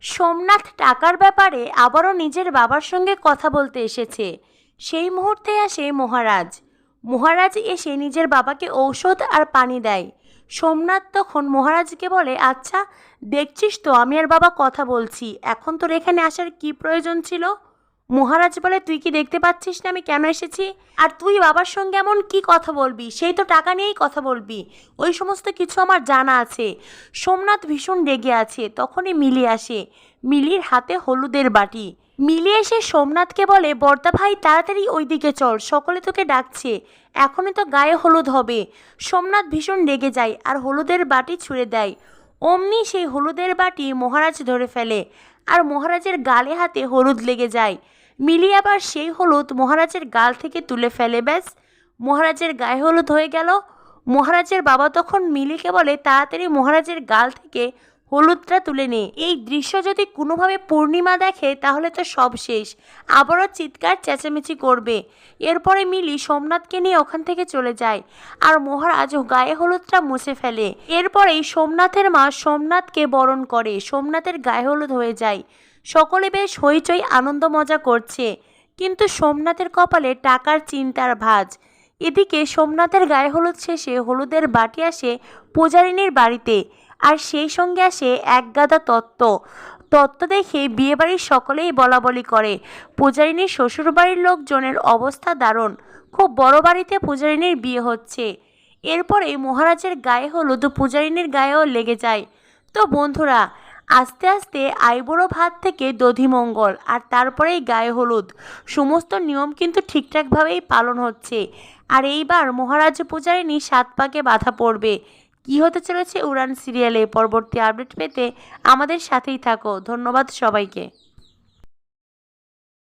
সোমনাথ টাকার ব্যাপারে আবারও নিজের বাবার সঙ্গে কথা বলতে এসেছে। সেই মুহূর্তে আসে মহারাজ। মহারাজ এসে নিজের বাবাকে ঔষধ আর পানি দেয়। সোমনাথ তখন মহারাজকে বলে, আচ্ছা দেখছিস তো আমি আর বাবা কথা বলছি, এখন তোর এখানে আসার কি প্রয়োজন ছিল? মহারাজ বলে, তুই কি দেখতে পাচ্ছিস না আমি কেন এসেছি? আর তুই বাবার সঙ্গে এমন কি কথা বলবি? সেই তো টাকা নিয়েই কথা বলবি, ওই সমস্ত কিছু আমার জানা আছে। সোমনাথ ভীষণ রেগে আছে। তখনই মিলি আসে। মিলির হাতে হলুদের বাটি। মিলি এসে সোমনাথকে বলে, বর্দা ভাই তাড়াতাড়ি ওইদিকে চল, সকলে তোকে ডাকছে, এখনই তো গায়ে হলুদ হবে। সোমনাথ ভীষণ রেগে যায় আর হলুদের বাটি ছুঁড়ে দেয়। অমনি সেই হলুদের বাটি মহারাজ ধরে ফেলে আর মহারাজের গালে হাতে হলুদ লেগে যায়। মিলি আবার সেই হলুদ মহারাজের গাল থেকে তুলে ফেলে। ব্যাস, মহারাজের গায়ে হলুদ হয়ে গেল। মহারাজের বাবা তখন মিলিকে বলে, তাড়াতাড়ি মহারাজের গাল থেকে হলুদটা তুলে নে। এই দৃশ্য যদি কোনোভাবে পূর্ণিমা দেখে তাহলে তো সব শেষ, আবারও চিৎকার চেঁচামেচি করবে। এরপরে মিলি সোমনাথকে নিয়ে ওখান থেকে চলে যায় আর মহারাজ গায়ে হলুদটা মুছে ফেলে। এরপরেই সোমনাথের মা সোমনাথকে বরণ করে। সোমনাথের গায়ে হলুদ হয়ে যায়। সকলে বেশ হইচই আনন্দ মজা করছে, কিন্তু সোমনাথের কপালে টাকার চিন্তার ভাঁজ। এদিকে সোমনাথের গায়ে হলুদ শেষে হলুদের বাটি আসে পূজারিনীর বাড়িতে, আর সেই সঙ্গে আসে এক গাদা তত্ত্ব দেখে বিয়েবাড়ির সকলেই বলাবলি করে। পূজারিনীর শ্বশুরবাড়ির লোকজনের অবস্থা দারুণ, খুব বড় বাড়িতে পূজারিনীর বিয়ে হচ্ছে। এরপরে মহারাজের গায়ে হলুদ পূজারিনীর গায়েও লেগে যায়। তো বন্ধুরা, আস্তে আস্তে আইবুড়ো ভাত থেকে দধিমঙ্গল আর তারপরেই গায়ে হলুদ, সমস্ত নিয়ম কিন্তু ঠিকঠাকভাবেই পালন হচ্ছে। আর এইবার মহারাজ পূজারিনী 7 পাকে বাধা পড়বে। কি হতে চলেছে উড়ান সিরিয়ালে পরবর্তী আপডেট পেতে আমাদের সাথেই থাকো। ধন্যবাদ সবাইকে।